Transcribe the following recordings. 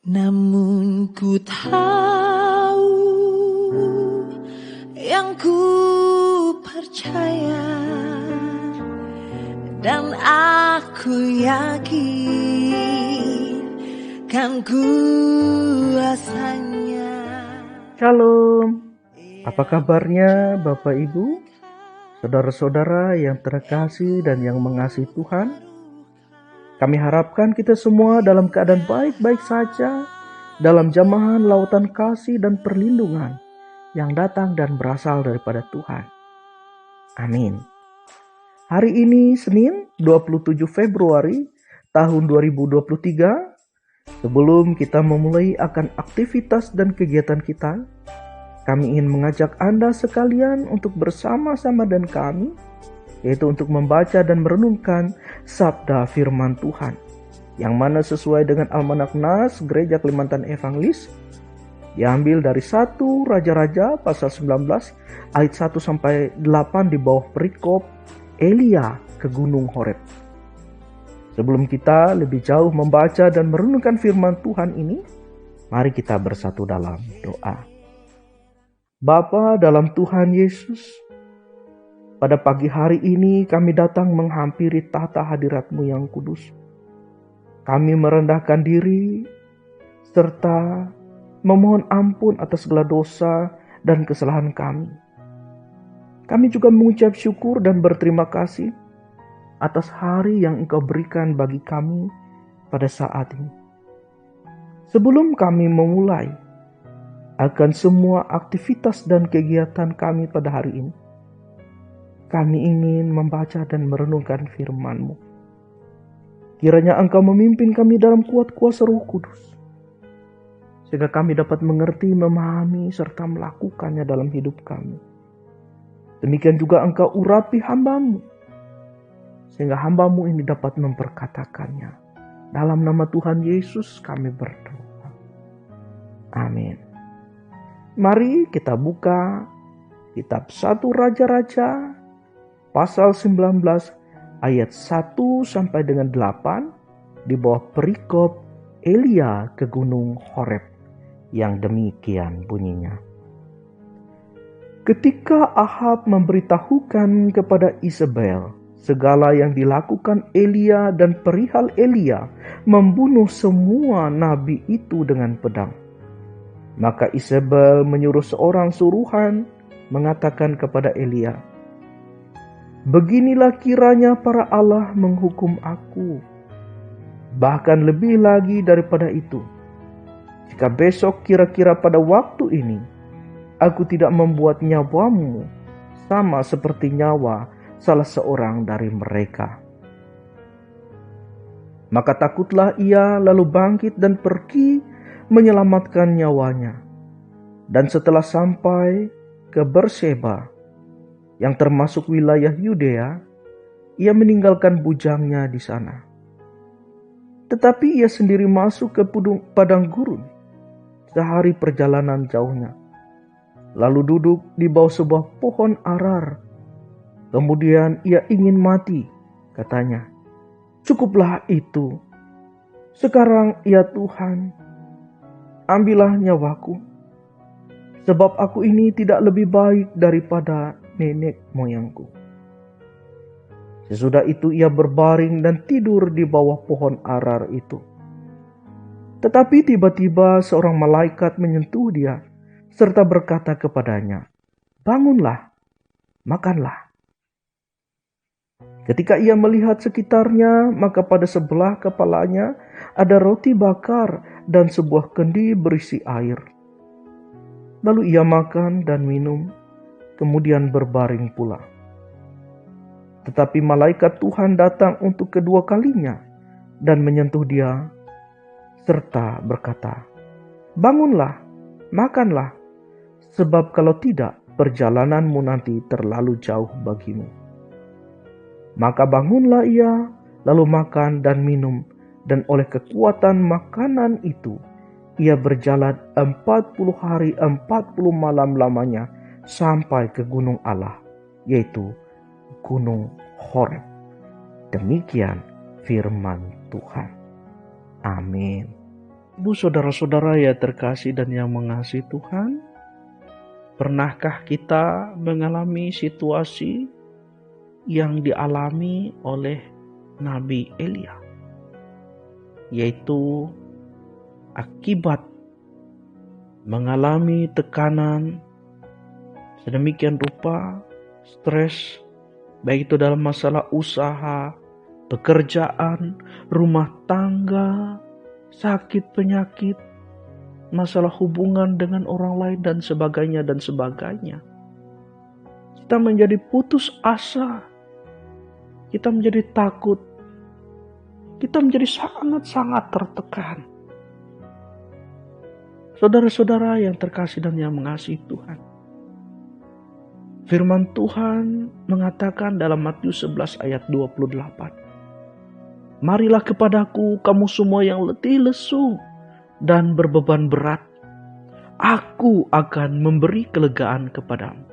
Namun ku tahu yang ku percaya, dan aku yakin kan kuasanya. Shalom, apa kabarnya Bapak Ibu, saudara-saudara yang terkasih dan yang mengasihi Tuhan? Kami harapkan kita semua dalam keadaan baik-baik saja, dalam jamahan lautan kasih dan perlindungan yang datang dan berasal daripada Tuhan. Amin. Hari ini Senin 27 Februari tahun 2023, sebelum kita memulai akan aktivitas dan kegiatan kita, kami ingin mengajak Anda sekalian untuk bersama-sama dan kami, yaitu untuk membaca dan merenungkan sabda firman Tuhan, yang mana sesuai dengan Almanak Nas Gereja Kalimantan Evangelis, diambil dari 1 Raja-Raja pasal 19 ayat 1 sampai 8 di bawah perikop Elia ke Gunung Horeb. Sebelum kita lebih jauh membaca dan merenungkan firman Tuhan ini, mari kita bersatu dalam doa. Bapa dalam Tuhan Yesus, pada pagi hari ini kami datang menghampiri tahta hadirat-Mu yang kudus. Kami merendahkan diri serta memohon ampun atas segala dosa dan kesalahan kami. Kami juga mengucap syukur dan berterima kasih atas hari yang Engkau berikan bagi kami pada saat ini. Sebelum kami memulai akan semua aktivitas dan kegiatan kami pada hari ini, kami ingin membaca dan merenungkan firman-Mu. Kiranya Engkau memimpin kami dalam kuat kuasa Roh Kudus, sehingga kami dapat mengerti, memahami, serta melakukannya dalam hidup kami. Demikian juga Engkau urapi hamba-Mu, sehingga hamba-Mu ini dapat memperkatakannya. Dalam nama Tuhan Yesus kami berdoa. Amin. Mari kita buka kitab 1 Raja-Raja pasal 19 ayat 1 sampai dengan 8 di bawah perikop Elia ke Gunung Horeb, yang demikian bunyinya. Ketika Ahab memberitahukan kepada Isabel segala yang dilakukan Elia dan perihal Elia membunuh semua nabi itu dengan pedang, maka Isabel menyuruh seorang suruhan mengatakan kepada Elia, "Beginilah kiranya para Allah menghukum aku, bahkan lebih lagi daripada itu, jika besok kira-kira pada waktu ini aku tidak membuat nyawamu sama seperti nyawa salah seorang dari mereka." Maka takutlah ia lalu bangkit dan pergi menyelamatkan nyawanya. Dan setelah sampai ke Berseba, yang termasuk wilayah Yudea, ia meninggalkan bujangnya di sana. Tetapi ia sendiri masuk ke padang gurun sehari perjalanan jauhnya, lalu duduk di bawah sebuah pohon arar. Kemudian ia ingin mati, katanya, "Cukuplah itu. Sekarang ya Tuhan, ambillah nyawaku, sebab aku ini tidak lebih baik daripada nenek moyangku." Sesudah itu ia berbaring dan tidur di bawah pohon arar itu. Tetapi tiba-tiba seorang malaikat menyentuh dia serta berkata kepadanya, "Bangunlah, makanlah." Ketika ia melihat sekitarnya, maka pada sebelah kepalanya ada roti bakar dan sebuah kendi berisi air. Lalu ia makan dan minum, kemudian berbaring pula. Tetapi malaikat Tuhan datang untuk kedua kalinya dan menyentuh dia, serta berkata, "Bangunlah, makanlah, sebab kalau tidak, perjalananmu nanti terlalu jauh bagimu." Maka bangunlah ia, lalu makan dan minum, dan oleh kekuatan makanan itu, ia berjalan 40 hari 40 malam lamanya sampai ke gunung Allah, yaitu Gunung Horeb. Demikian firman Tuhan. Amin. Bu, saudara-saudara ya terkasih dan yang mengasihi Tuhan, pernahkah kita mengalami situasi yang dialami oleh Nabi Elia, yaitu akibat mengalami tekanan sedemikian rupa, stres, baik itu dalam masalah usaha, pekerjaan, rumah tangga, sakit penyakit, masalah hubungan dengan orang lain dan sebagainya dan sebagainya. Kita menjadi putus asa, kita menjadi takut, kita menjadi sangat-sangat tertekan. Saudara-saudara yang terkasih dan yang mengasihi Tuhan, firman Tuhan mengatakan dalam Matius 11 ayat 28, "Marilah kepadaku kamu semua yang letih lesu dan berbeban berat, aku akan memberi kelegaan kepadamu."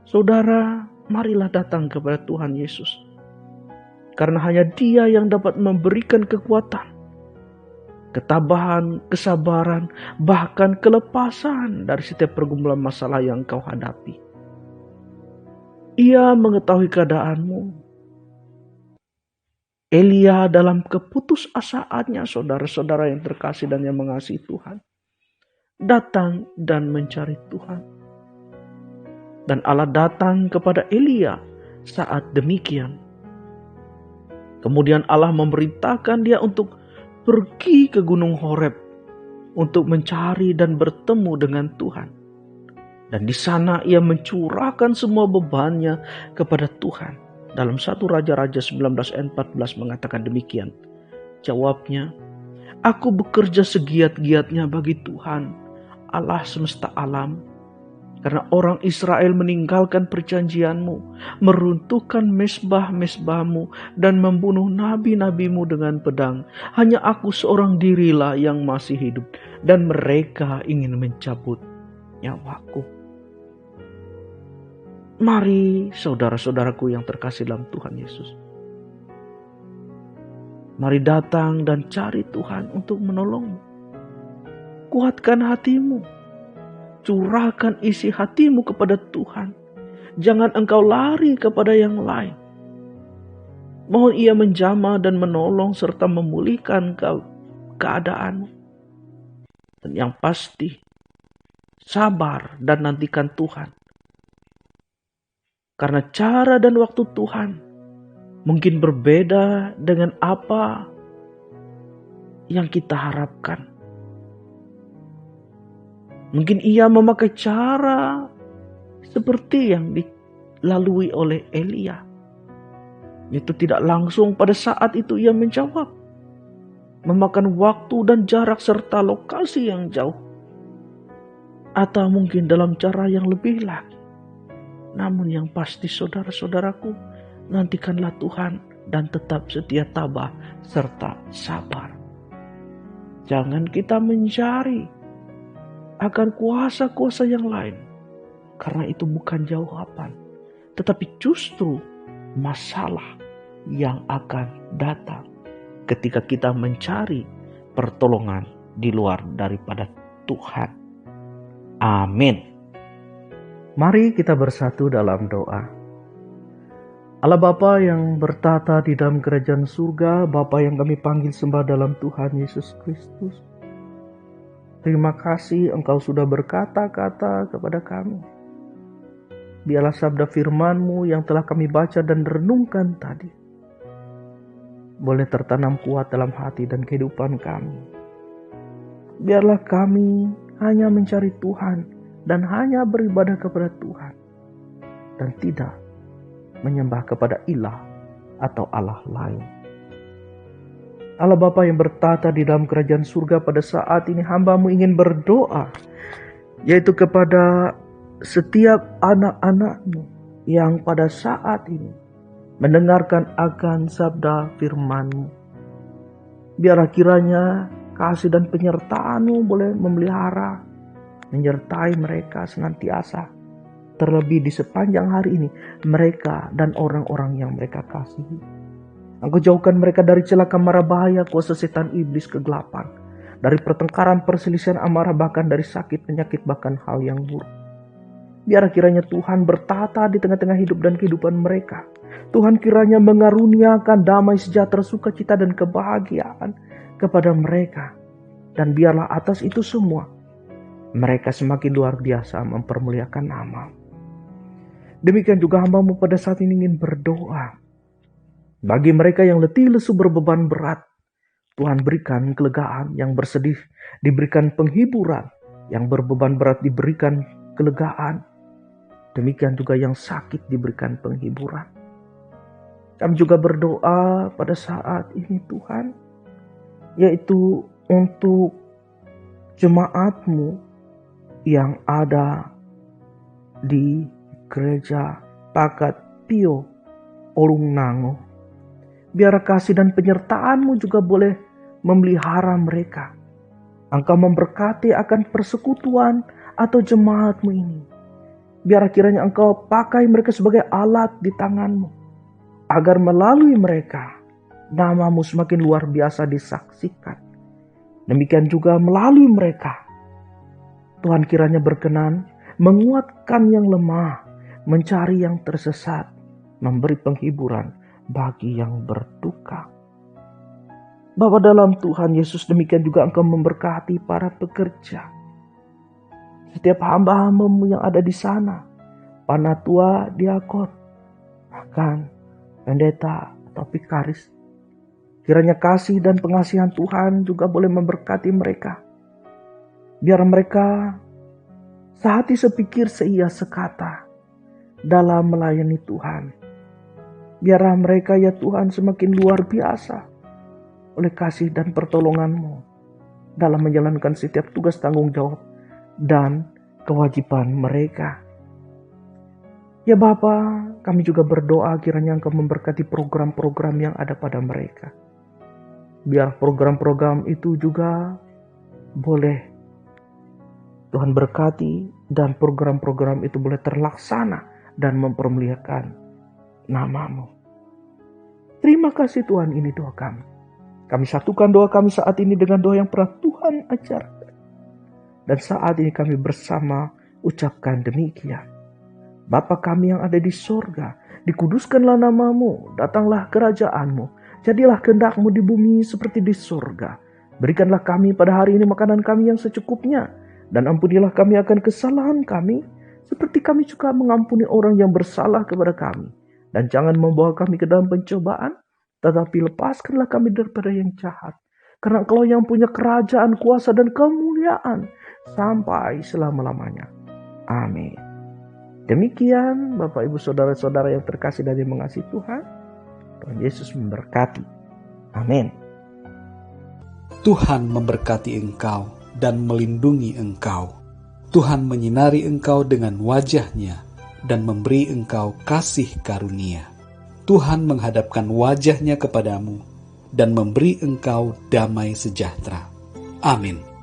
Saudara, marilah datang kepada Tuhan Yesus. Karena hanya Dia yang dapat memberikan kekuatan, ketabahan, kesabaran, bahkan kelepasan dari setiap pergumulan masalah yang kau hadapi. Ia mengetahui keadaanmu. Elia dalam keputusasaannya, saudara-saudara yang terkasih dan yang mengasihi Tuhan, datang dan mencari Tuhan. Dan Allah datang kepada Elia saat demikian. Kemudian Allah memerintahkan dia untuk pergi ke Gunung Horeb untuk mencari dan bertemu dengan Tuhan. Dan di sana ia mencurahkan semua bebannya kepada Tuhan. Dalam 1 Raja-Raja 19 ayat 14 mengatakan demikian. Jawabnya, "Aku bekerja segiat-giatnya bagi Tuhan, Allah semesta alam. Karena orang Israel meninggalkan perjanjianmu, meruntuhkan mezbah-mezbahmu, dan membunuh nabi-nabimu dengan pedang. Hanya aku seorang dirilah yang masih hidup, dan mereka ingin mencabut nyawaku." Mari saudara-saudaraku yang terkasih dalam Tuhan Yesus, mari datang dan cari Tuhan untuk menolongmu. Kuatkan hatimu, curahkan isi hatimu kepada Tuhan. Jangan engkau lari kepada yang lain. Mohon Ia menjamah dan menolong serta memulihkan keadaanmu. Dan yang pasti, sabar dan nantikan Tuhan. Karena cara dan waktu Tuhan mungkin berbeda dengan apa yang kita harapkan. Mungkin Ia memakai cara seperti yang dilalui oleh Elia. Itu tidak langsung pada saat itu Ia menjawab. Memakan waktu dan jarak serta lokasi yang jauh. Atau mungkin dalam cara yang lebih lagi. Namun yang pasti saudara-saudaraku, nantikanlah Tuhan dan tetap setia tabah serta sabar. Jangan kita mencari akan kuasa-kuasa yang lain. Karena itu bukan jawaban. Tetapi justru masalah yang akan datang ketika kita mencari pertolongan di luar daripada Tuhan. Amin. Mari kita bersatu dalam doa. Allah Bapa yang bertata di dalam kerajaan surga, Bapa yang kami panggil sembah dalam Tuhan Yesus Kristus. Terima kasih Engkau sudah berkata-kata kepada kami. Biarlah sabda firman-Mu yang telah kami baca dan renungkan tadi boleh tertanam kuat dalam hati dan kehidupan kami. Biarlah kami hanya mencari Tuhan dan hanya beribadah kepada Tuhan dan tidak menyembah kepada ilah atau Allah lain. Allah Bapa yang bertata di dalam kerajaan surga, pada saat ini hamba-Mu ingin berdoa, yaitu kepada setiap anak-anak-Mu yang pada saat ini mendengarkan akan sabda firman-Mu. Biarlah kiranya kasih dan penyertaan-Mu boleh memelihara, menyertai mereka senantiasa. Terlebih di sepanjang hari ini, mereka dan orang-orang yang mereka kasihi. Engkau jauhkan mereka dari celaka mara bahaya kuasa setan iblis kegelapan. dari pertengkaran, perselisihan, amarah, bahkan dari sakit, penyakit, bahkan hal yang buruk. Biar kiranya Tuhan bertata di tengah-tengah hidup dan kehidupan mereka. Tuhan kiranya mengaruniakan damai, sejahtera, sukacita, dan kebahagiaan kepada mereka. Dan biarlah atas itu semua, mereka semakin luar biasa mempermuliakan nama. Demikian juga hamba-Mu pada saat ini ingin berdoa. Bagi mereka yang letih, lesu, berbeban berat, Tuhan berikan kelegaan. Yang bersedih diberikan penghiburan, yang berbeban berat diberikan kelegaan. Demikian juga yang sakit diberikan penghiburan. Kami juga berdoa pada saat ini Tuhan, yaitu untuk jemaat-Mu yang ada di gereja Pakat Pio Olung Nango. Biar kasih dan penyertaan-Mu juga boleh memelihara mereka. Engkau memberkati akan persekutuan atau jemaat-Mu ini. Biar kiranya Engkau pakai mereka sebagai alat di tangan-Mu, agar melalui mereka nama-Mu semakin luar biasa disaksikan. Demikian juga melalui mereka Tuhan kiranya berkenan menguatkan yang lemah, mencari yang tersesat, memberi penghiburan bagi yang berduka. Bapa dalam Tuhan Yesus, demikian juga Engkau memberkati para pekerja. Setiap hamba-hamba-Mu yang ada di sana, panatua, diakon, bahkan pendeta atau vikaris. Kiranya kasih dan pengasihan Tuhan juga boleh memberkati mereka. Biar mereka sehati sepikir seia sekata dalam melayani Tuhan. Biarlah mereka ya Tuhan semakin luar biasa oleh kasih dan pertolongan-Mu dalam menjalankan setiap tugas tanggung jawab dan kewajiban mereka. Ya Bapa, kami juga berdoa kiranya Engkau memberkati program-program yang ada pada mereka. Biar program-program itu juga boleh Tuhan berkati dan program-program itu boleh terlaksana dan mempermuliakan nama-Mu. Terima kasih Tuhan, ini doa kami. Kami satukan doa kami saat ini dengan doa yang pernah Tuhan ajarkan. Dan saat ini kami bersama ucapkan demikian. Bapa kami yang ada di sorga, dikuduskanlah nama-Mu, datanglah kerajaan-Mu, jadilah kehendak-Mu di bumi seperti di sorga. Berikanlah kami pada hari ini makanan kami yang secukupnya, dan ampunilah kami akan kesalahan kami, seperti kami juga mengampuni orang yang bersalah kepada kami. Dan jangan membawa kami ke dalam pencobaan, tetapi lepaskanlah kami daripada yang jahat. Karena Engkau yang punya kerajaan, kuasa, dan kemuliaan sampai selama-lamanya. Amin. Demikian Bapak Ibu Saudara-saudara yang terkasih dan yang mengasihi Tuhan. Tuhan Yesus memberkati. Amin. Tuhan memberkati engkau dan melindungi engkau. Tuhan menyinari engkau dengan wajah-Nya dan memberi engkau kasih karunia. Tuhan menghadapkan wajah-Nya kepadamu dan memberi engkau damai sejahtera. Amin.